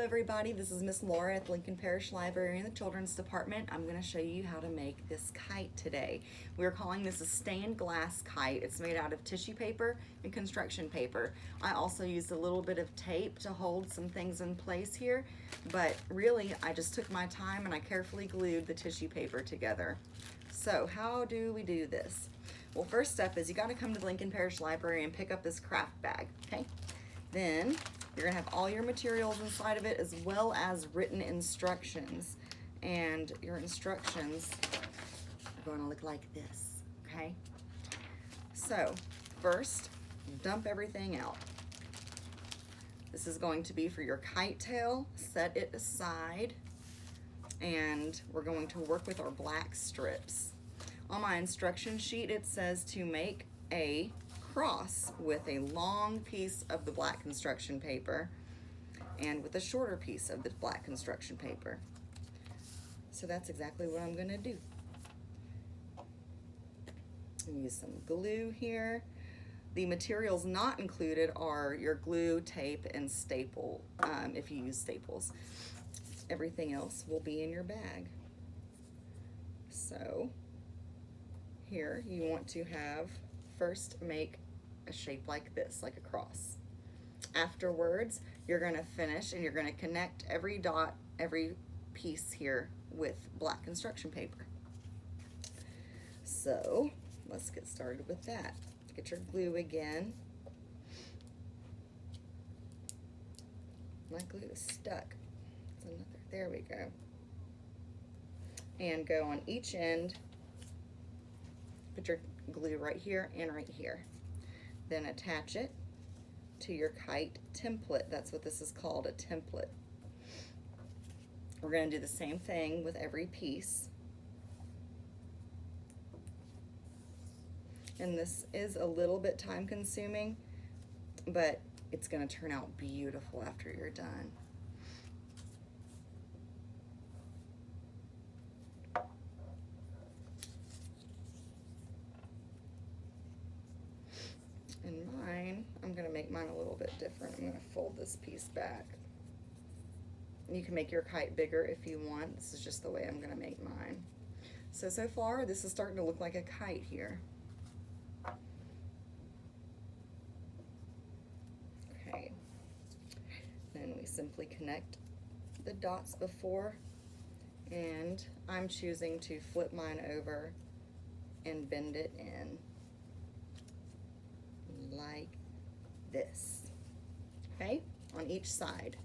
everybody, this is Miss Laura at the Lincoln Parish Library in the Children's Department. I'm going to show you how to make this kite today. We're calling this a stained glass kite. It's made out of tissue paper and construction paper. I also used a little bit of tape to hold some things in place here, but really I just took my time and I carefully glued the tissue paper together. So how do we do this? Well, first step is you got to come to the Lincoln Parish Library and pick up this craft bag, okay? Then you're gonna have all your materials inside of it as well as written instructions. And your instructions are gonna look like this, okay? So first, dump everything out. This is going to be for your kite tail. Set it aside. And we're going to work with our black strips. On my instruction sheet, it says to make a cross with a long piece of the black construction paper and with a shorter piece of the black construction paper. So that's exactly what I'm going to do. Use some glue here. The materials not included are your glue, tape, and staple, if you use staples. Everything else will be in your bag. So here you want to have, first make a shape like this, like a cross. Afterwards, you're going to finish and you're going to connect every dot, every piece here with black construction paper. So let's get started with that. Get your glue again. My glue is stuck. It's another. There we go. And go on each end. Put your glue right here and right here. Then attach it to your kite template. That's what this is called, a template. We're going to do the same thing with every piece. And this is a little bit time consuming, but it's going to turn out beautiful after you're done. And mine, I'm going to make mine a little bit different. I'm going to fold this piece back. You can make your kite bigger if you want. This is just the way I'm going to make mine. So far, this is starting to look like a kite here. Okay. Then we simply connect the dots before, and I'm choosing to flip mine over and bend it in. Like this, okay, on each side.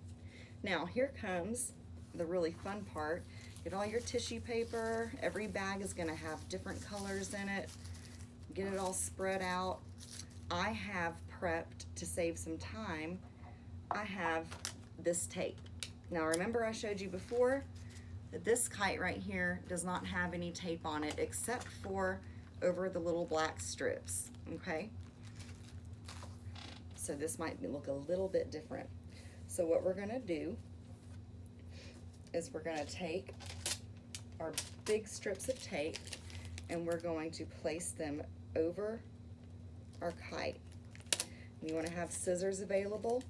Now here comes the really fun part. Get all your tissue paper. Every bag is going to have different colors in it. Get it all spread out. I have prepped, to save some time, I have this tape. Now remember I showed you before that this kite right here does not have any tape on it except for over the little black strips, okay? So this might look a little bit different. So what we're gonna do is we're gonna take our big strips of tape and we're going to place them over our kite. And you wanna have scissors available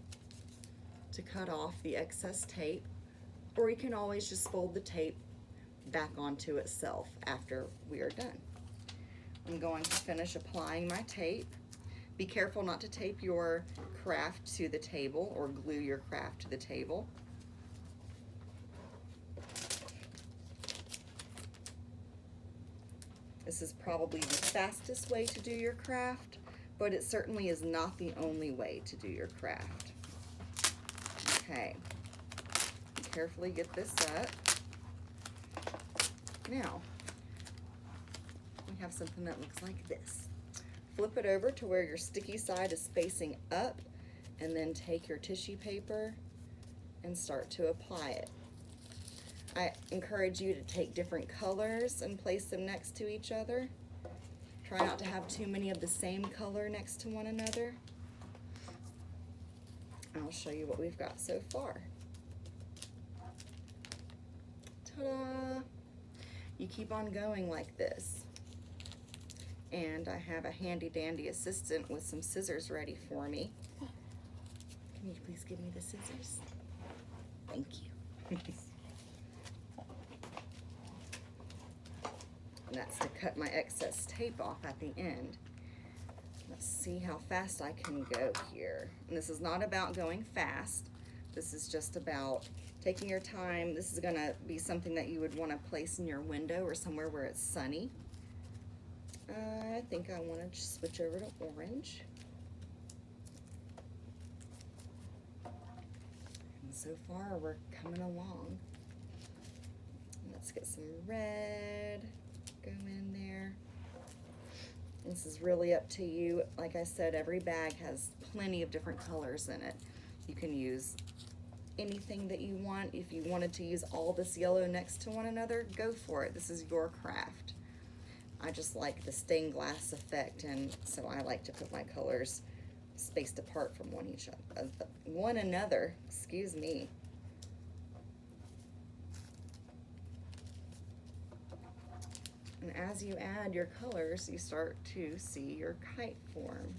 to cut off the excess tape, or you can always just fold the tape back onto itself after we are done. I'm going to finish applying my tape. Be careful not to tape your craft to the table or glue your craft to the table. This is probably the fastest way to do your craft, but it certainly is not the only way to do your craft. Okay, carefully get this up. Now, we have something that looks like this. Flip it over to where your sticky side is facing up, and then take your tissue paper and start to apply it. I encourage you to take different colors and place them next to each other. Try not to have too many of the same color next to one another. I'll show you what we've got so far. Ta-da! You keep on going like this. And I have a handy dandy assistant with some scissors ready for me. Can you please give me the scissors? Thank you. And that's to cut my excess tape off at the end. Let's see how fast I can go here. And this is not about going fast. This is just about taking your time. This is gonna be something that you would wanna place in your window or somewhere where it's sunny. I think I wanna just switch over to orange. And so far we're coming along. Let's get some red, go in there. This is really up to you. Like I said, every bag has plenty of different colors in it. You can use anything that you want. If you wanted to use all this yellow next to one another, go for it. This is your craft. I just like the stained glass effect, and so I like to put my colors spaced apart from one another. Excuse me. And as you add your colors, you start to see your kite form.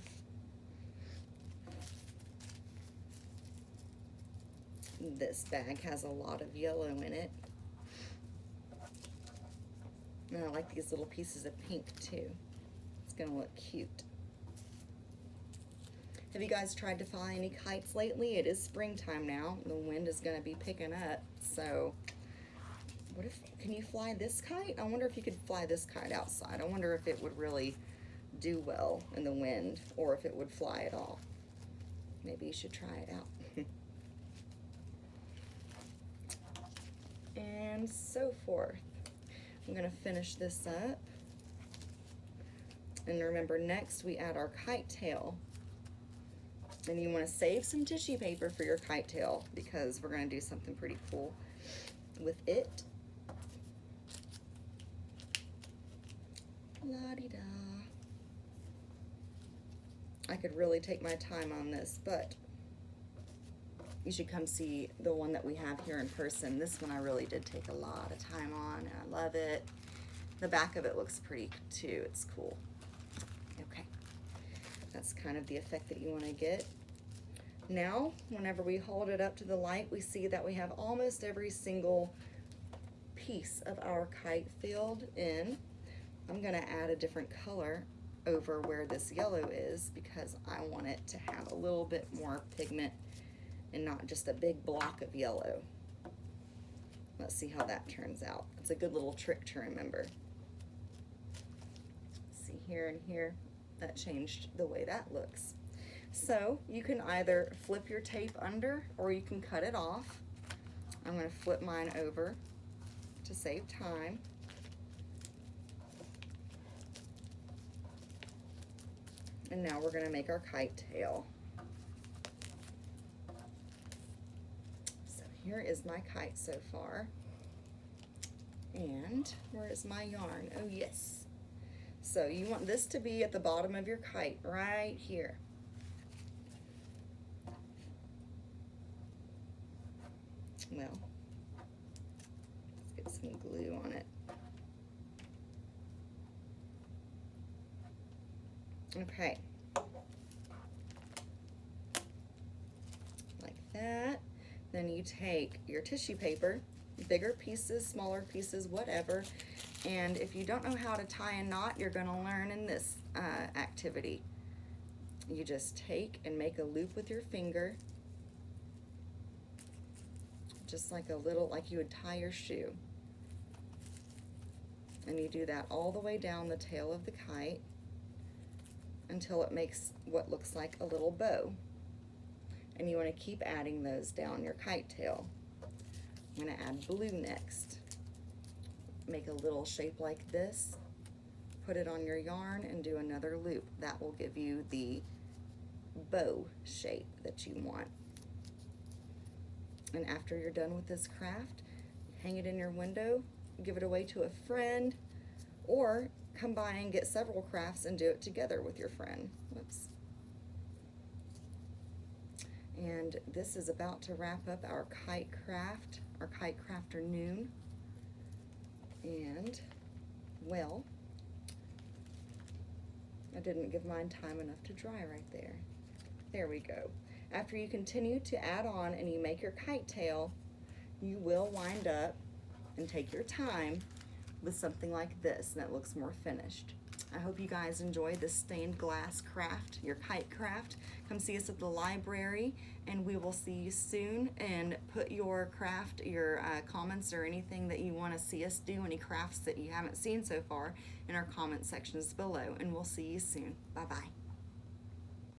This bag has a lot of yellow in it. And I like these little pieces of pink too. It's gonna look cute. Have you guys tried to fly any kites lately? It is springtime now. The wind is gonna be picking up, so can you fly this kite? I wonder if you could fly this kite outside. I wonder if it would really do well in the wind, or if it would fly at all. Maybe you should try it out. And so forth. I'm gonna finish this up. And remember, next we add our kite tail. And you wanna save some tissue paper for your kite tail, because we're gonna do something pretty cool with it. La-di-da. I could really take my time on this, but you should come see the one that we have here in person. This one I really did take a lot of time on, and I love it. The back of it looks pretty too. It's cool. Okay, that's kind of the effect that you want to get. Now, whenever we hold it up to the light, we see that we have almost every single piece of our kite filled in. I'm going to add a different color over where this yellow is, because I want it to have a little bit more pigment and not just a big block of yellow. Let's see how that turns out. It's a good little trick to remember. See here and here, that changed the way that looks. So you can either flip your tape under, or you can cut it off. I'm going to flip mine over to save time. And now we're going to make our kite tail. So here is my kite so far. And where is my yarn? Oh yes. So you want this to be at the bottom of your kite, right here. Well, let's get some glue on it. Okay, like that. Then you take your tissue paper, bigger pieces, smaller pieces, whatever. And if you don't know how to tie a knot, you're going to learn in this activity. You just take and make a loop with your finger, just like a little, like you would tie your shoe. And you do that all the way down the tail of the kite until it makes what looks like a little bow. And you want to keep adding those down your kite tail. I'm going to add blue next. Make a little shape like this, put it on your yarn, and do another loop. That will give you the bow shape that you want. And after you're done with this craft, hang it in your window, give it away to a friend, or come by and get several crafts and do it together with your friend. Whoops. And this is about to wrap up our kite craft, our kite crafternoon. And, well, I didn't give mine time enough to dry right there. There we go. After you continue to add on and you make your kite tail, you will wind up and take your time with something like this, and it looks more finished. I hope you guys enjoy this stained glass craft, your kite craft. Come see us at the library, and we will see you soon. And put your craft, your comments or anything that you want to see us do, any crafts that you haven't seen so far, in our comment sections below. And we'll see you soon. Bye-bye.